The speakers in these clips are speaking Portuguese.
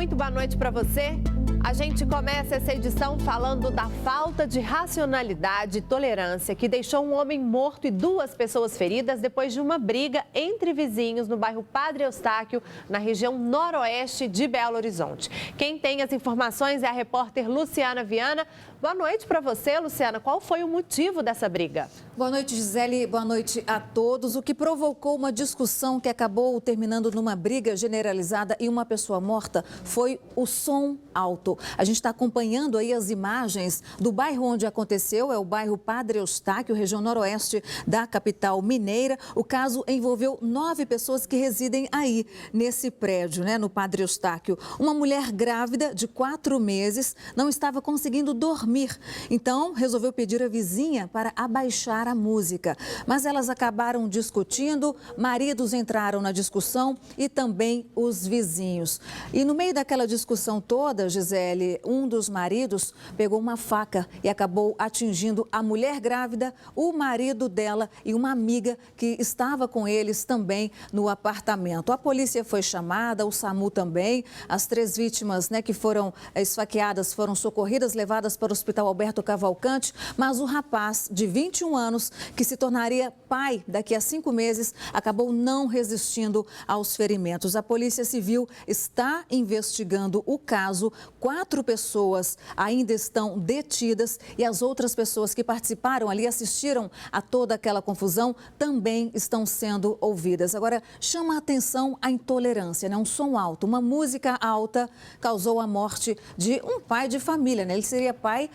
Muito boa noite para você. A gente começa essa edição falando da falta de racionalidade e tolerância que deixou um homem morto e 2 pessoas feridas depois de uma briga entre vizinhos no bairro Padre Eustáquio, na região noroeste de Belo Horizonte. Quem tem as informações é a repórter Luciana Viana. Boa noite para você, Luciana. Qual foi o motivo dessa briga? Boa noite, Gisele. Boa noite a todos. O que provocou uma discussão que acabou terminando numa briga generalizada e uma pessoa morta foi o som alto. A gente está acompanhando aí as imagens do bairro onde aconteceu, é o bairro Padre Eustáquio, região noroeste da capital mineira. O caso envolveu 9 pessoas que residem aí, nesse prédio, no Padre Eustáquio. Uma mulher grávida de 4 meses não estava conseguindo dormir, então resolveu pedir à vizinha para abaixar a música. Mas elas acabaram discutindo, maridos entraram na discussão e também os vizinhos. E no meio daquela discussão toda, Gisele, um dos maridos pegou uma faca e acabou atingindo a mulher grávida, o marido dela e uma amiga que estava com eles também no apartamento. A polícia foi chamada, o SAMU também. As 3 vítimas que foram esfaqueadas foram socorridas, levadas para o Hospital Alberto Cavalcante, mas o rapaz de 21 anos, que se tornaria pai daqui a 5 meses, acabou não resistindo aos ferimentos. A Polícia Civil está investigando o caso. 4 pessoas ainda estão detidas e as outras pessoas que participaram ali, assistiram a toda aquela confusão, também estão sendo ouvidas. Agora, chama a atenção a intolerância, um som alto, uma música alta causou a morte de um pai de família, Ele seria pai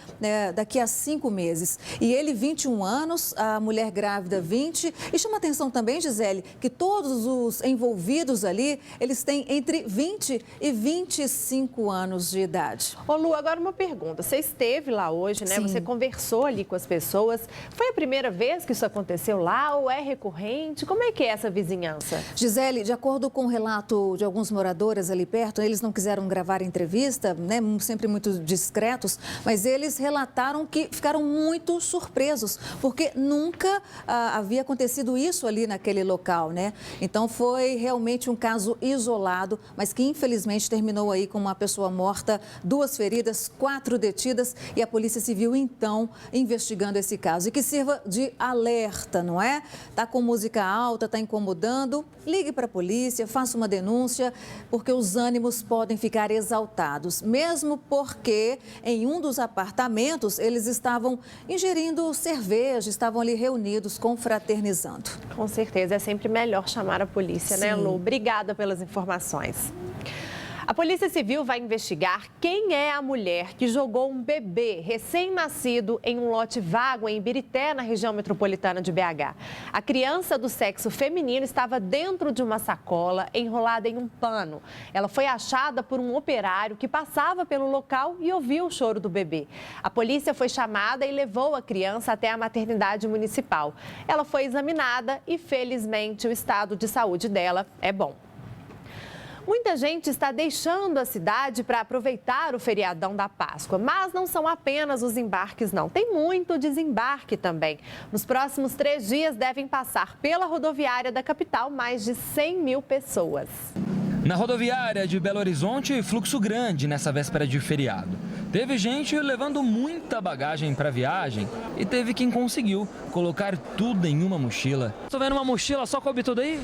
daqui a 5 meses. E ele, 21 anos, a mulher grávida, 20. E chama a atenção também, Gisele, que todos os envolvidos ali, eles têm entre 20 e 25 anos de idade. Ô Lu, agora uma pergunta. Você esteve lá hoje, Sim. Você conversou ali com as pessoas. Foi a primeira vez que isso aconteceu lá ou é recorrente? Como é que é essa vizinhança? Gisele, de acordo com o relato de alguns moradores ali perto, eles não quiseram gravar entrevista, sempre muito discretos, mas eles relataram que ficaram muito surpresos, porque nunca havia acontecido isso ali naquele local, Então foi realmente um caso isolado, mas que infelizmente terminou aí com uma pessoa morta, 2 feridas, 4 detidas e a Polícia Civil, então, investigando esse caso. E que sirva de alerta, não é? Tá com música alta, tá incomodando? Ligue para a polícia, faça uma denúncia, porque os ânimos podem ficar exaltados. Mesmo porque em um dos apartamentos eles estavam ingerindo cerveja, estavam ali reunidos, confraternizando. Com certeza, é sempre melhor chamar a polícia, Sim. Lu? Obrigada pelas informações. A Polícia Civil vai investigar quem é a mulher que jogou um bebê recém-nascido em um lote vago em Ibirité, na região metropolitana de BH. A criança do sexo feminino estava dentro de uma sacola enrolada em um pano. Ela foi achada por um operário que passava pelo local e ouviu o choro do bebê. A polícia foi chamada e levou a criança até a maternidade municipal. Ela foi examinada e, felizmente, o estado de saúde dela é bom. Muita gente está deixando a cidade para aproveitar o feriadão da Páscoa, mas não são apenas os embarques, não. Tem muito desembarque também. Nos próximos 3 dias devem passar pela rodoviária da capital mais de 100 mil pessoas. Na rodoviária de Belo Horizonte, fluxo grande nessa véspera de feriado. Teve gente levando muita bagagem para viagem e teve quem conseguiu colocar tudo em uma mochila. Tô vendo uma mochila, só coube tudo aí?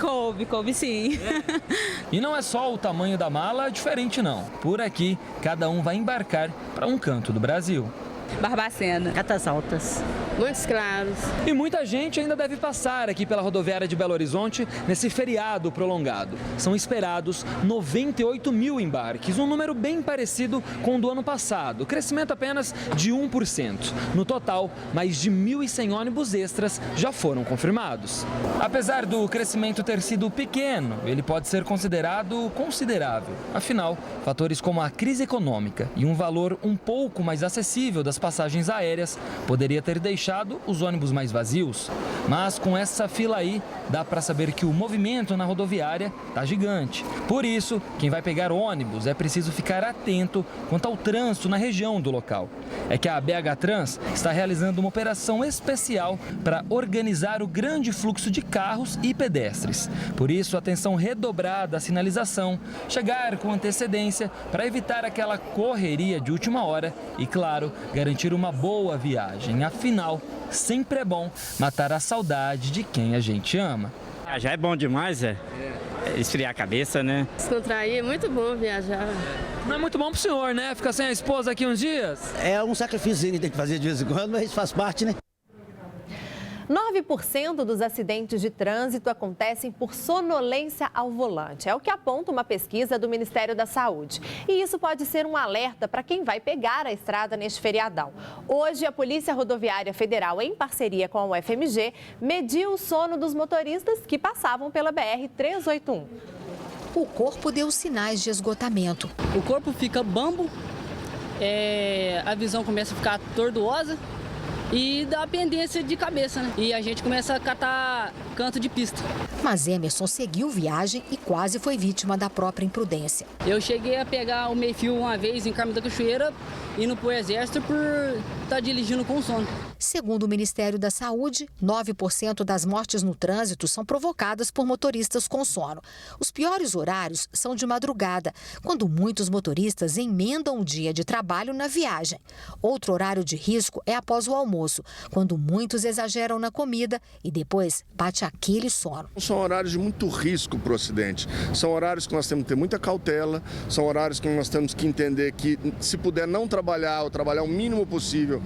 Coube sim. E não é só o tamanho da mala diferente não. Por aqui, cada um vai embarcar para um canto do Brasil. Barbacena. Catas Altas. Montes Claros. E muita gente ainda deve passar aqui pela rodoviária de Belo Horizonte nesse feriado prolongado. São esperados 98 mil embarques, um número bem parecido com o do ano passado, crescimento apenas de 1%. No total, mais de 1.100 ônibus extras já foram confirmados. Apesar do crescimento ter sido pequeno, ele pode ser considerado considerável. Afinal, fatores como a crise econômica e um valor um pouco mais acessível das passagens aéreas poderia ter deixado deixado os ônibus mais vazios. Mas com essa fila aí, dá para saber que o movimento na rodoviária tá gigante. Por isso, quem vai pegar ônibus é preciso ficar atento quanto ao trânsito na região do local. É que a BH Trans está realizando uma operação especial para organizar o grande fluxo de carros e pedestres. Por isso, atenção redobrada à sinalização, chegar com antecedência para evitar aquela correria de última hora e, claro, garantir uma boa viagem. Afinal, sempre é bom matar a saudade de quem a gente ama. Já é bom demais, esfriar a cabeça, né? Descontrair, é muito bom viajar. Não é muito bom pro senhor, né? Ficar sem a esposa aqui uns dias. É um sacrifício que tem que fazer de vez em quando, mas faz parte, né? 9% dos acidentes de trânsito acontecem por sonolência ao volante. É o que aponta uma pesquisa do Ministério da Saúde. E isso pode ser um alerta para quem vai pegar a estrada neste feriadão. Hoje, a Polícia Rodoviária Federal, em parceria com a UFMG, mediu o sono dos motoristas que passavam pela BR-381. O corpo deu sinais de esgotamento. O corpo fica bambo, a visão começa a ficar atordosa e dá pendência de cabeça, né? E a gente começa a catar canto de pista. Mas Emerson seguiu viagem e quase foi vítima da própria imprudência. Eu cheguei a pegar o meio-fio uma vez em Carmo da Cachoeira, indo para o Exército por estar dirigindo com sono. Segundo o Ministério da Saúde, 9% das mortes no trânsito são provocadas por motoristas com sono. Os piores horários são de madrugada, quando muitos motoristas emendam o dia de trabalho na viagem. Outro horário de risco é após o almoço, quando muitos exageram na comida e depois bate aquele sono. São horários de muito risco para o acidente. São horários que nós temos que ter muita cautela, são horários que nós temos que entender que, se puder não trabalhar ou trabalhar o mínimo possível,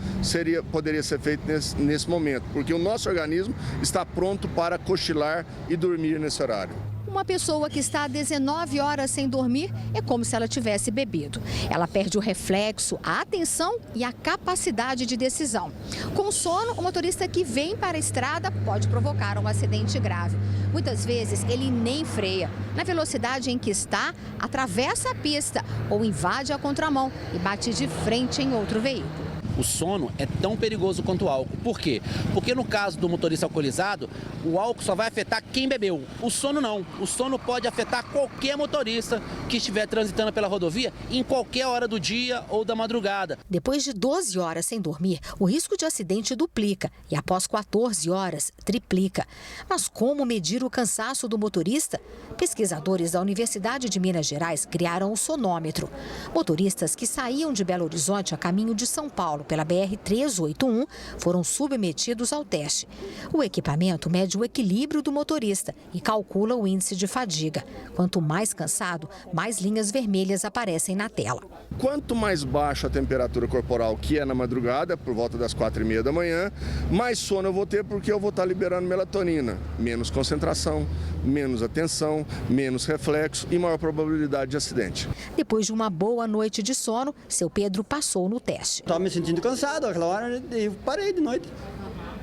poderia ser feito nesse momento, porque o nosso organismo está pronto para cochilar e dormir nesse horário. Uma pessoa que está há 19 horas sem dormir é como se ela tivesse bebido. Ela perde o reflexo, a atenção e a capacidade de decisão. Com sono, o motorista que vem para a estrada pode provocar um acidente grave. Muitas vezes ele nem freia. Na velocidade em que está, atravessa a pista ou invade a contramão e bate de frente em outro veículo. O sono é tão perigoso quanto o álcool. Por quê? Porque no caso do motorista alcoolizado, o álcool só vai afetar quem bebeu. O sono não. O sono pode afetar qualquer motorista que estiver transitando pela rodovia em qualquer hora do dia ou da madrugada. Depois de 12 horas sem dormir, o risco de acidente duplica e após 14 horas, triplica. Mas como medir o cansaço do motorista? Pesquisadores da Universidade de Minas Gerais criaram o sonômetro. Motoristas que saíam de Belo Horizonte a caminho de São Paulo pela BR-381 foram submetidos ao teste. O equipamento mede o equilíbrio do motorista e calcula o índice de fadiga. Quanto mais cansado, mais linhas vermelhas aparecem na tela. Quanto mais baixa a temperatura corporal, que é na madrugada, por volta das 4h30 da manhã, mais sono eu vou ter, porque eu vou estar liberando melatonina. Menos concentração, menos atenção, menos reflexo e maior probabilidade de acidente. Depois de uma boa noite de sono, seu Pedro passou no teste. Estava me sentindo cansado, aquela hora eu parei de noite.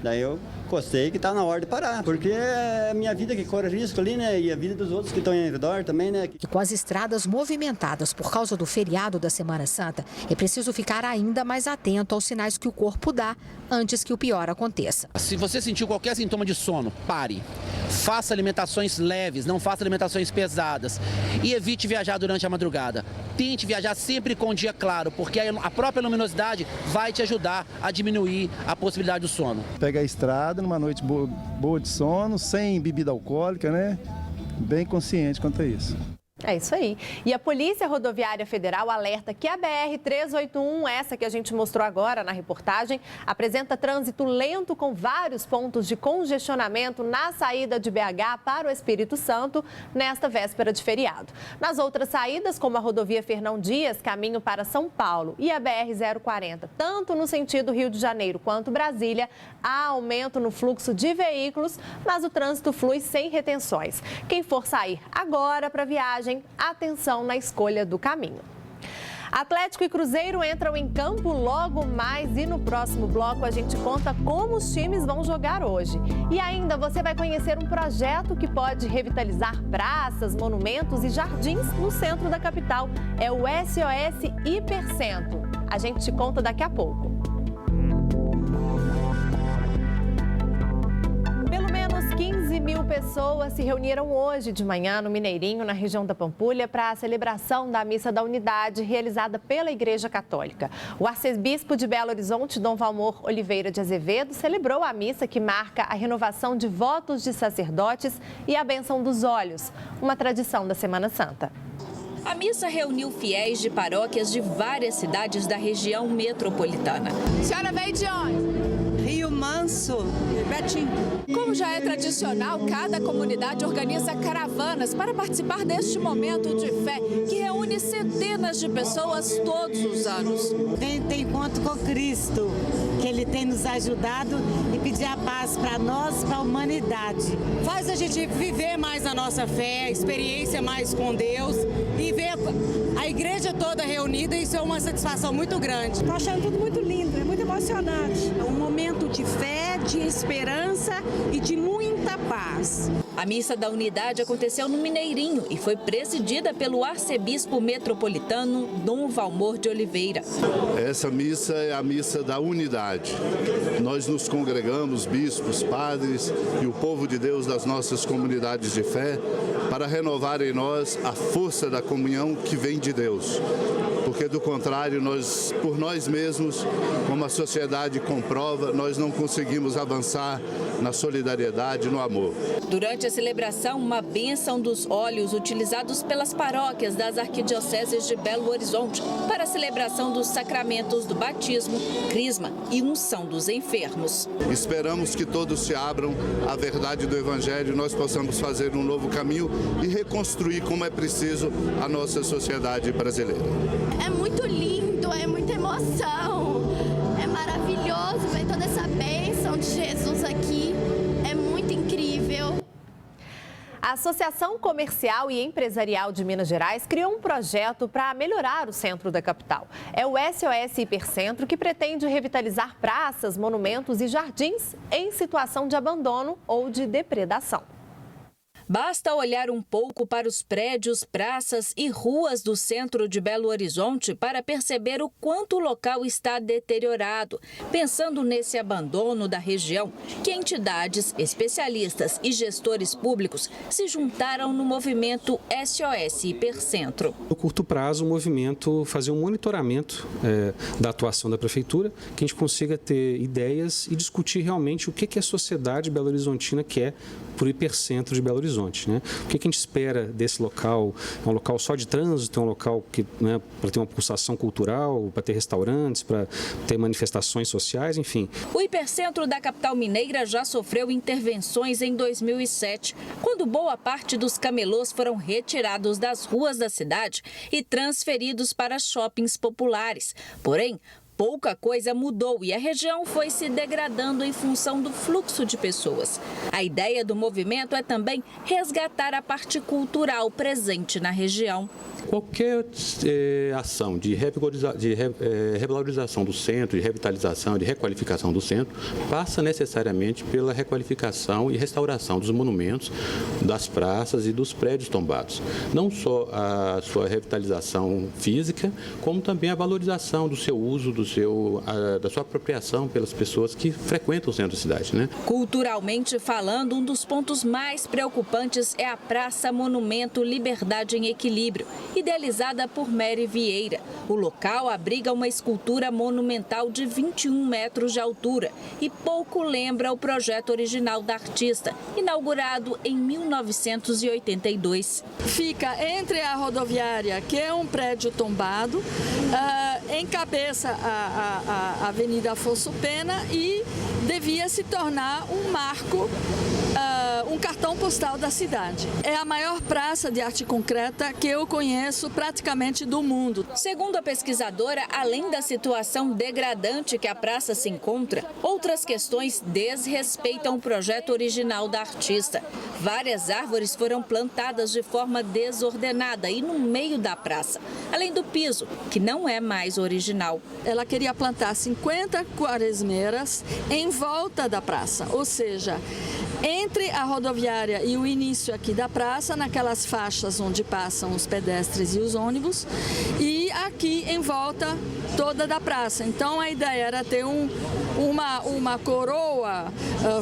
Daí eu gostei que está na hora de parar, porque é a minha vida que corre risco ali, né? E a vida dos outros que estão em redor também, né? E com as estradas movimentadas por causa do feriado da Semana Santa, é preciso ficar ainda mais atento aos sinais que o corpo dá antes que o pior aconteça. Se você sentiu qualquer sintoma de sono, pare. Faça alimentações leves, não faça alimentações pesadas. E evite viajar durante a madrugada. Tente viajar sempre com o dia claro, porque a própria luminosidade vai te ajudar a diminuir a possibilidade do sono. Pega a estrada numa noite boa de sono, sem bebida alcoólica, né? Bem consciente quanto a isso. É isso aí. E a Polícia Rodoviária Federal alerta que a BR-381, essa que a gente mostrou agora na reportagem, apresenta trânsito lento com vários pontos de congestionamento na saída de BH para o Espírito Santo nesta véspera de feriado. Nas outras saídas, como a rodovia Fernão Dias, caminho para São Paulo, e a BR-040, tanto no sentido Rio de Janeiro quanto Brasília, há aumento no fluxo de veículos, mas o trânsito flui sem retenções. Quem for sair agora para viagem, atenção na escolha do caminho. Atlético e Cruzeiro entram em campo logo mais e no próximo bloco a gente conta como os times vão jogar hoje. E ainda você vai conhecer um projeto que pode revitalizar praças, monumentos e jardins no centro da capital. É o SOS Hipercentro. A gente te conta daqui a pouco. 1.000 pessoas se reuniram hoje de manhã no Mineirinho, na região da Pampulha, para a celebração da Missa da Unidade realizada pela Igreja Católica. O arcebispo de Belo Horizonte, Dom Valmor Oliveira de Azevedo, celebrou a missa que marca a renovação de votos de sacerdotes e a bênção dos óleos, uma tradição da Semana Santa. A missa reuniu fiéis de paróquias de várias cidades da região metropolitana. A senhora veio de onde? Rio Manso, Betim. Como já é tradicional, cada comunidade organiza caravanas para participar deste momento de fé que reúne centenas de pessoas todos os anos. Vem ter encontro com Cristo, que Ele tem nos ajudado e pedir a paz para nós, para a humanidade. Faz a gente viver mais a nossa fé, a experiência mais com Deus e ver a igreja toda reunida, isso é uma satisfação muito grande. Estou achando tudo muito lindo, é muito emocionante. É um momento de fé, de esperança e de muita paz. A Missa da Unidade aconteceu no Mineirinho e foi presidida pelo arcebispo metropolitano Dom Valmor de Oliveira. Essa missa é a missa da unidade. Nós nos congregamos, bispos, padres e o povo de Deus das nossas comunidades de fé para renovar em nós a força da comunhão que vem de Deus. Porque do contrário, nós, por nós mesmos, como a sociedade comprova, nós não conseguimos avançar na solidariedade, no amor. Durante a celebração, uma bênção dos óleos utilizados pelas paróquias das arquidioceses de Belo Horizonte para a celebração dos sacramentos do batismo, crisma e unção dos enfermos. Esperamos que todos se abram à verdade do Evangelho, nós possamos fazer um novo caminho e reconstruir como é preciso a nossa sociedade brasileira. É muito lindo, é muita emoção, é maravilhoso ver toda essa bênção de Jesus aqui, é muito incrível. A Associação Comercial e Empresarial de Minas Gerais criou um projeto para melhorar o centro da capital. É o SOS Hipercentro, que pretende revitalizar praças, monumentos e jardins em situação de abandono ou de depredação. Basta olhar um pouco para os prédios, praças e ruas do centro de Belo Horizonte para perceber o quanto o local está deteriorado. Pensando nesse abandono da região, que entidades, especialistas e gestores públicos se juntaram no movimento SOS Hipercentro. No curto prazo, o movimento fazer um monitoramento da atuação da prefeitura, que a gente consiga ter ideias e discutir realmente o que a sociedade belo-horizontina quer para o hipercentro de Belo Horizonte. Né? O que a gente espera desse local? É um local só de trânsito, é um local que, né, para ter uma pulsação cultural, para ter restaurantes, para ter manifestações sociais, enfim. O hipercentro da capital mineira já sofreu intervenções em 2007, quando boa parte dos camelôs foram retirados das ruas da cidade e transferidos para shoppings populares. Porém, pouca coisa mudou e a região foi se degradando em função do fluxo de pessoas. A ideia do movimento é também resgatar a parte cultural presente na região. Qualquer ação de revalorização do centro, de revitalização, de requalificação do centro, passa necessariamente pela requalificação e restauração dos monumentos, das praças e dos prédios tombados. Não só a sua revitalização física, como também a valorização do seu uso, da sua apropriação pelas pessoas que frequentam o centro da cidade. Né? Culturalmente falando, um dos pontos mais preocupantes é a Praça Monumento Liberdade em Equilíbrio, idealizada por Mary Vieira. O local abriga uma escultura monumental de 21 metros de altura e pouco lembra o projeto original da artista, inaugurado em 1982. Fica entre a rodoviária, que é um prédio tombado, encabeça a Avenida Afonso Pena e devia se tornar um marco, um cartão postal da cidade. É a maior praça de arte concreta que eu conheço praticamente do mundo. Segundo a pesquisadora, além da situação degradante que a praça se encontra, outras questões desrespeitam o projeto original da artista. Várias árvores foram plantadas de forma desordenada e no meio da praça, além do piso, que não é mais original. Ela queria plantar 50 quaresmeiras em volta da praça, ou seja, entre a rodoviária e o início aqui da praça, naquelas faixas onde passam os pedestres e os ônibus, e aqui em volta toda da praça. Então a ideia era ter um uma coroa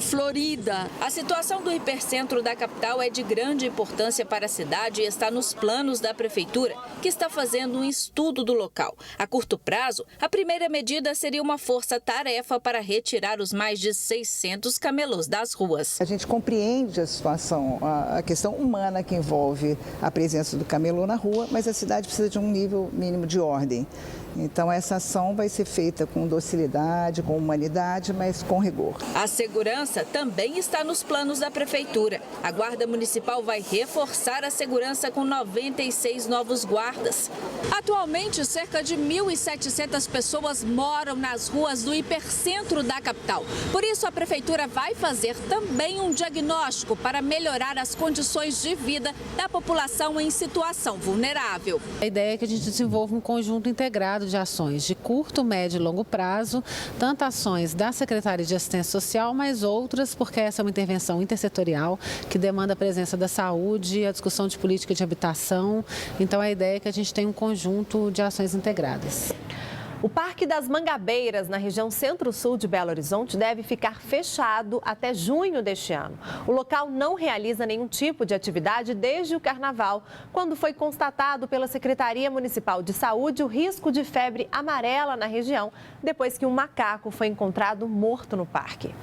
florida. A situação do hipercentro da capital é de grande importância para a cidade e está nos planos da prefeitura, que está fazendo um estudo do local. A curto prazo, a primeira medida seria uma força-tarefa para retirar os mais de 600 camelôs das ruas. A gente compreende a situação, a questão humana que envolve a presença do camelô na rua, mas a cidade precisa de um nível mínimo de ordem. Então, essa ação vai ser feita com docilidade, com humanidade, mas com rigor. A segurança também está nos planos da prefeitura. A Guarda Municipal vai reforçar a segurança com 96 novos guardas. Atualmente, cerca de 1.700 pessoas moram nas ruas do hipercentro da capital. Por isso, a prefeitura vai fazer também um diagnóstico para melhorar as condições de vida da população em situação vulnerável. A ideia é que a gente desenvolva um conjunto integrado de ações de curto, médio e longo prazo, tanto ações da Secretaria de Assistência Social, mas outras, porque essa é uma intervenção intersetorial que demanda a presença da saúde, a discussão de política de habitação. Então, a ideia é que a gente tenha um conjunto de ações integradas. O Parque das Mangabeiras, na região centro-sul de Belo Horizonte, deve ficar fechado até junho deste ano. O local não realiza nenhum tipo de atividade desde o Carnaval, quando foi constatado pela Secretaria Municipal de Saúde o risco de febre amarela na região, depois que um macaco foi encontrado morto no parque.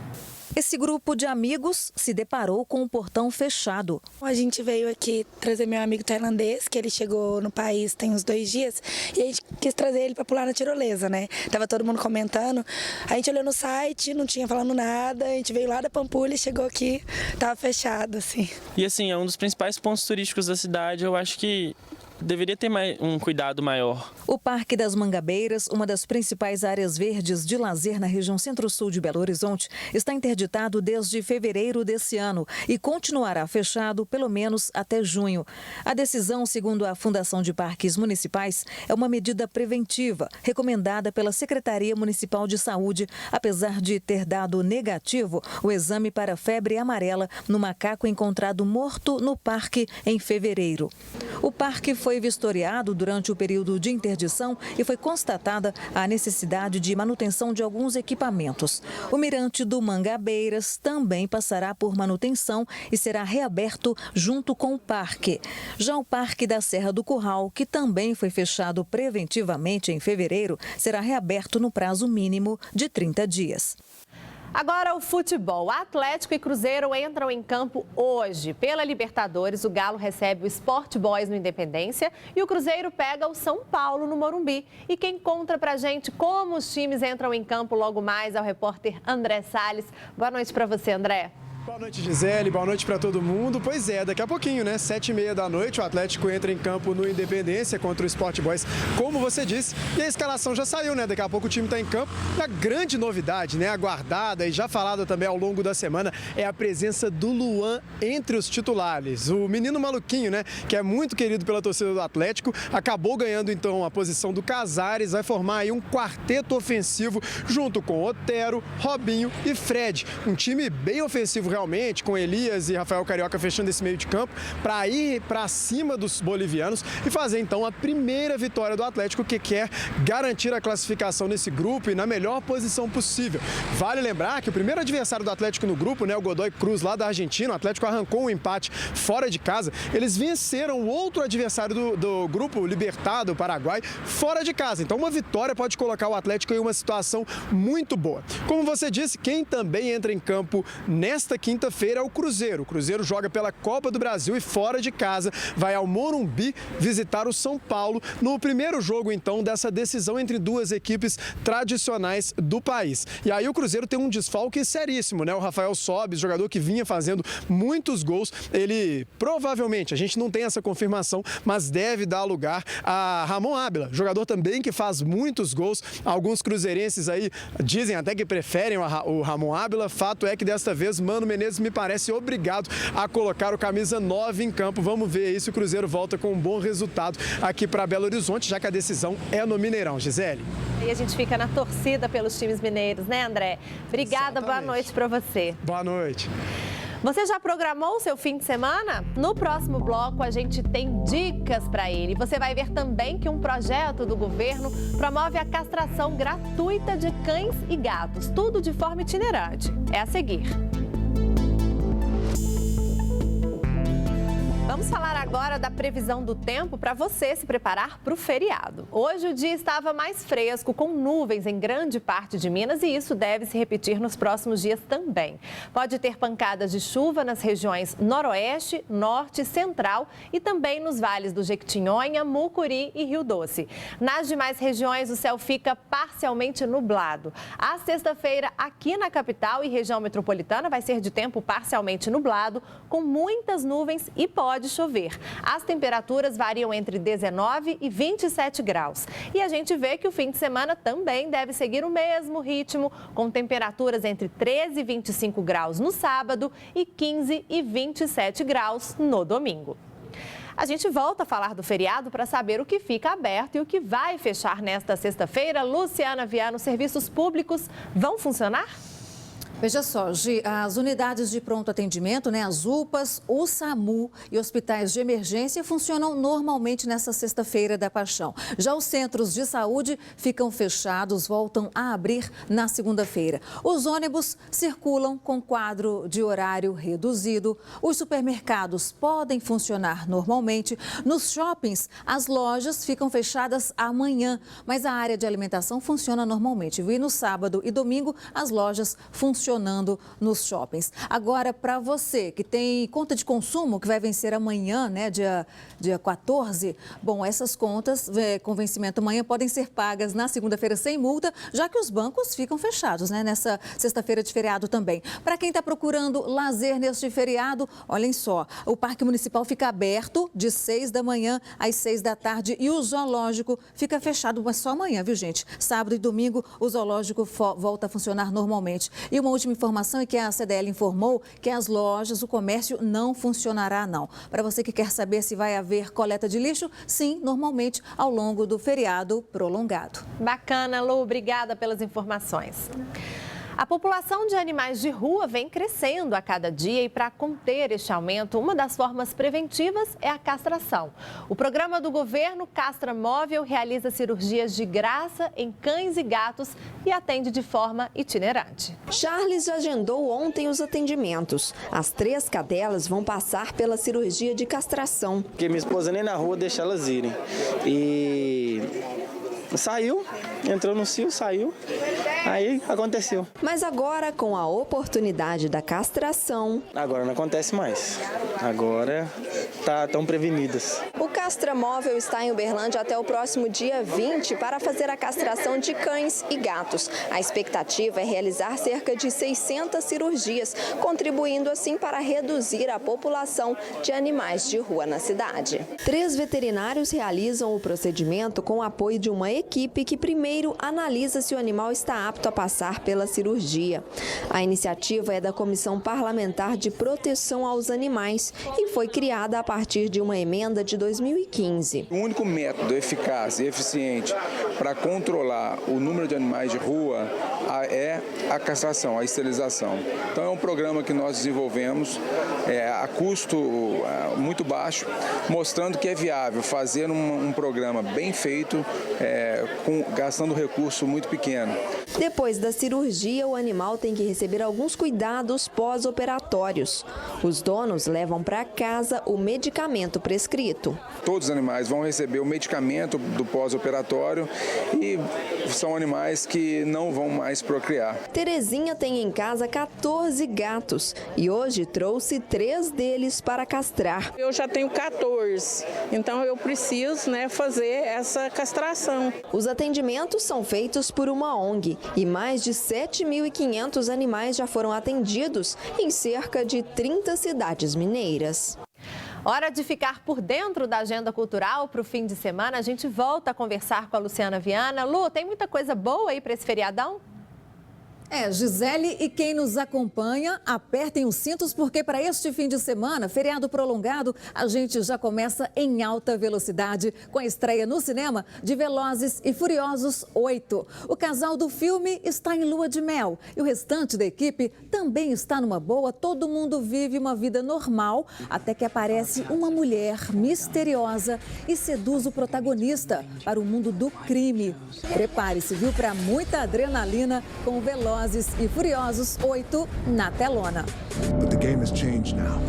Esse grupo de amigos se deparou com o portão fechado. A gente veio aqui trazer meu amigo tailandês, que ele chegou no país tem uns 2 dias, e a gente quis trazer ele para pular na tirolesa, né? Tava todo mundo comentando, a gente olhou no site, não tinha falando nada, a gente veio lá da Pampulha e chegou aqui, tava fechado, assim. E assim, é um dos principais pontos turísticos da cidade, eu acho que deveria ter um cuidado maior. O Parque das Mangabeiras, uma das principais áreas verdes de lazer na região centro-sul de Belo Horizonte, está interditado desde fevereiro desse ano e continuará fechado pelo menos até junho. A decisão, segundo a Fundação de Parques Municipais, é uma medida preventiva, recomendada pela Secretaria Municipal de Saúde, apesar de ter dado negativo o exame para febre amarela no macaco encontrado morto no parque em fevereiro. O parque foi vistoriado durante o período de interdição e foi constatada a necessidade de manutenção de alguns equipamentos. O mirante do Mangabeiras também passará por manutenção e será reaberto junto com o parque. Já o Parque da Serra do Curral, que também foi fechado preventivamente em fevereiro, será reaberto no prazo mínimo de 30 dias. Agora o futebol. Atlético e Cruzeiro entram em campo hoje. Pela Libertadores, o Galo recebe o Sport Boys no Independência e o Cruzeiro pega o São Paulo no Morumbi. E quem conta pra gente como os times entram em campo logo mais é o repórter André Salles. Boa noite pra você, André. Boa noite, Gisele. Boa noite para todo mundo. Pois é, daqui a pouquinho, né? 7h30 da noite, o Atlético entra em campo no Independência contra o Sport Boys, como você disse. E a escalação já saiu, né? Daqui a pouco o time está em campo. E a grande novidade, né? Aguardada e já falada também ao longo da semana, é a presença do Luan entre os titulares. O menino maluquinho, né? Que é muito querido pela torcida do Atlético, acabou ganhando então a posição do Casares, vai formar aí um quarteto ofensivo junto com Otero, Robinho e Fred. Um time bem ofensivo realmente, com Elias e Rafael Carioca fechando esse meio de campo, para ir para cima dos bolivianos e fazer então a primeira vitória do Atlético, que quer garantir a classificação nesse grupo e na melhor posição possível. Vale lembrar que o primeiro adversário do Atlético no grupo, né, o Godoy Cruz lá da Argentina, o Atlético arrancou um empate fora de casa, eles venceram o outro adversário do grupo, o Libertad, do Paraguai, fora de casa. Então uma vitória pode colocar o Atlético em uma situação muito boa. Como você disse, quem também entra em campo nesta quinta-feira é o Cruzeiro. O Cruzeiro joga pela Copa do Brasil e fora de casa vai ao Morumbi visitar o São Paulo no primeiro jogo, então, dessa decisão entre duas equipes tradicionais do país. E aí o Cruzeiro tem um desfalque seríssimo, né? O Rafael Sobis, jogador que vinha fazendo muitos gols, ele provavelmente, a gente não tem essa confirmação, mas deve dar lugar a Ramon Ábila, jogador também que faz muitos gols. Alguns cruzeirenses aí dizem até que preferem o Ramon Ábila. Fato é que desta vez Mano Menezes me parece obrigado a colocar o camisa 9 em campo. Vamos ver aí se o Cruzeiro volta com um bom resultado aqui para Belo Horizonte, já que a decisão é no Mineirão. Gisele. E a gente fica na torcida pelos times mineiros, né, André? Obrigada, Exatamente. Boa noite para você. Boa noite. Você já programou o seu fim de semana? No próximo bloco, a gente tem dicas para ele. Você vai ver também que um projeto do governo promove a castração gratuita de cães e gatos, tudo de forma itinerante. É a seguir. Vamos falar agora da previsão do tempo para você se preparar para o feriado. Hoje o dia estava mais fresco, com nuvens em grande parte de Minas, e isso deve se repetir nos próximos dias também. Pode ter pancadas de chuva nas regiões noroeste, norte, central e também nos vales do Jequitinhonha, Mucuri e Rio Doce. Nas demais regiões, o céu fica parcialmente nublado. A sexta-feira aqui na capital e região metropolitana vai ser de tempo parcialmente nublado, com muitas nuvens e pode chover. As temperaturas variam entre 19 e 27 graus. E a gente vê que o fim de semana também deve seguir o mesmo ritmo, com temperaturas entre 13 e 25 graus no sábado e 15 e 27 graus no domingo. A gente volta a falar do feriado para saber o que fica aberto e o que vai fechar nesta sexta-feira. Luciana Viana, os serviços públicos vão funcionar? Veja só, Gi, as unidades de pronto atendimento, as UPAs, o SAMU e hospitais de emergência funcionam normalmente nessa sexta-feira da Paixão. Já os centros de saúde ficam fechados, voltam a abrir na segunda-feira. Os ônibus circulam com quadro de horário reduzido. Os supermercados podem funcionar normalmente. Nos shoppings, as lojas ficam fechadas amanhã, mas a área de alimentação funciona normalmente. E no sábado e domingo, as lojas funcionam nos shoppings. Agora, para você que tem conta de consumo, que vai vencer amanhã, dia 14, bom, essas contas com vencimento amanhã podem ser pagas na segunda-feira sem multa, já que os bancos ficam fechados, nessa sexta-feira de feriado também. Para quem está procurando lazer neste feriado, olhem só, o Parque Municipal fica aberto de 6 da manhã às 6 da tarde e o zoológico fica fechado, mas só amanhã, viu, gente? Sábado e domingo, o zoológico volta a funcionar normalmente. E uma última informação é que a CDL informou que as lojas, o comércio não funcionará, não. Para você que quer saber se vai haver coleta de lixo, sim, normalmente ao longo do feriado prolongado. Bacana, Lu, obrigada pelas informações. A população de animais de rua vem crescendo a cada dia e, para conter este aumento, uma das formas preventivas é a castração. O programa do governo Castra Móvel realiza cirurgias de graça em cães e gatos e atende de forma itinerante. Charles agendou ontem os atendimentos. As 3 cadelas vão passar pela cirurgia de castração. Porque minha esposa nem na rua deixa elas irem. E saiu, entrou no cio, saiu, aí aconteceu. Mas agora, com a oportunidade da castração... Agora não acontece mais, agora estão prevenidas. O Castra Móvel está em Uberlândia até o próximo dia 20 para fazer a castração de cães e gatos. A expectativa é realizar cerca de 600 cirurgias, contribuindo assim para reduzir a população de animais de rua na cidade. 3 veterinários realizam o procedimento com o apoio de uma equipe que primeiro analisa se o animal está apto a passar pela cirurgia. A iniciativa é da Comissão Parlamentar de Proteção aos Animais e foi criada a partir de uma emenda de 2015. O único método eficaz e eficiente para controlar o número de animais de rua é a castração, a esterilização. Então é um programa que nós desenvolvemos a custo muito baixo, mostrando que é viável fazer um programa bem feito, gastando recurso muito pequeno. Depois da cirurgia, o animal tem que receber alguns cuidados pós-operatórios. Os donos levam para casa o medicamento prescrito. Todos os animais vão receber o medicamento do pós-operatório e são animais que não vão mais procriar. Terezinha tem em casa 14 gatos e hoje trouxe 3 deles para castrar. Eu já tenho 14, então eu preciso fazer essa castração. Os atendimentos são feitos por uma ONG e mais de 7.500 animais já foram atendidos em cerca de 30 cidades mineiras. Hora de ficar por dentro da agenda cultural para o fim de semana. A gente volta a conversar com a Luciana Viana. Lu, tem muita coisa boa aí para esse feriadão? Gisele e quem nos acompanha, apertem os cintos porque para este fim de semana, feriado prolongado, a gente já começa em alta velocidade com a estreia no cinema de Velozes e Furiosos 8. O casal do filme está em lua de mel e o restante da equipe também está numa boa. Todo mundo vive uma vida normal até que aparece uma mulher misteriosa e seduz o protagonista para o mundo do crime. Prepare-se, viu, para muita adrenalina com Velozes e Furiosos 8 na telona. But the game has changed now.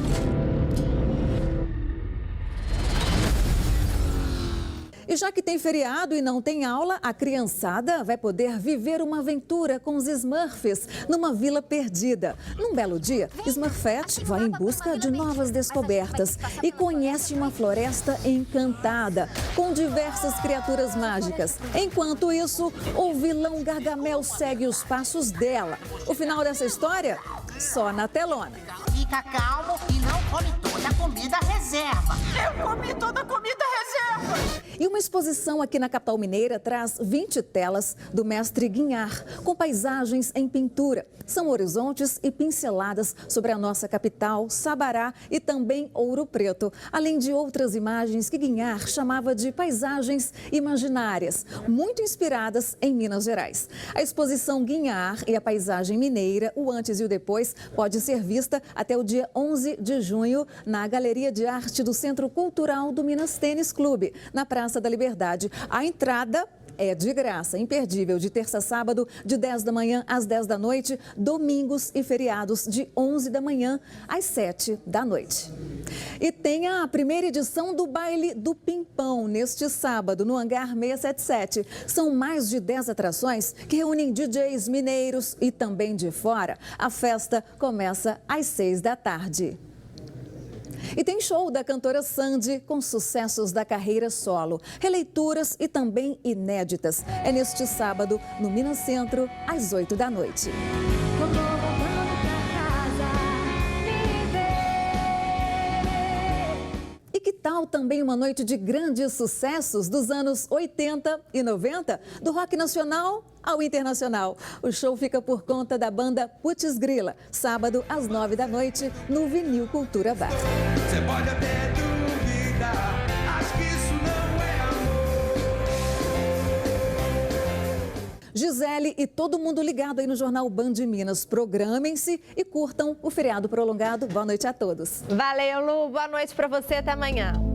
E já que tem feriado e não tem aula, a criançada vai poder viver uma aventura com os Smurfs numa vila perdida. Num belo dia, Smurfette vai em busca de novas descobertas e conhece uma floresta encantada, com diversas criaturas mágicas. Enquanto isso, o vilão Gargamel segue os passos dela. O final dessa história? Só na telona. Fica calmo e não come toda a comida reserva. Eu comi toda a comida reserva. E uma exposição aqui na capital mineira traz 20 telas do mestre Guinhar, com paisagens em pintura. São horizontes e pinceladas sobre a nossa capital, Sabará e também Ouro Preto, além de outras imagens que Guinhar chamava de paisagens imaginárias, muito inspiradas em Minas Gerais. A exposição Guinhar e a paisagem mineira, o antes e o depois, pode ser vista até o dia 11 de junho na Galeria de Arte do Centro Cultural do Minas Tênis Clube, na Praça da Liberdade. A entrada é de graça, imperdível, de terça a sábado, de 10 da manhã às 10 da noite, domingos e feriados de 11 da manhã às 7 da noite. E tem a primeira edição do Baile do Pimpão, neste sábado, no Hangar 677. São mais de 10 atrações que reúnem DJs mineiros e também de fora. A festa começa às 6 da tarde. E tem show da cantora Sandy com sucessos da carreira solo, releituras e também inéditas. É neste sábado, no Minas Centro, às 8 da noite. E que tal também uma noite de grandes sucessos dos anos 80 e 90, do rock nacional ao internacional? O show fica por conta da banda Putz Grila, sábado às 9 da noite, no Vinil Cultura Bar. Você pode até duvidar, acho que isso não é amor. Gisele e todo mundo ligado aí no Jornal Band Minas. Programem-se e curtam o feriado prolongado. Boa noite a todos. Valeu, Lu. Boa noite para você. Até amanhã.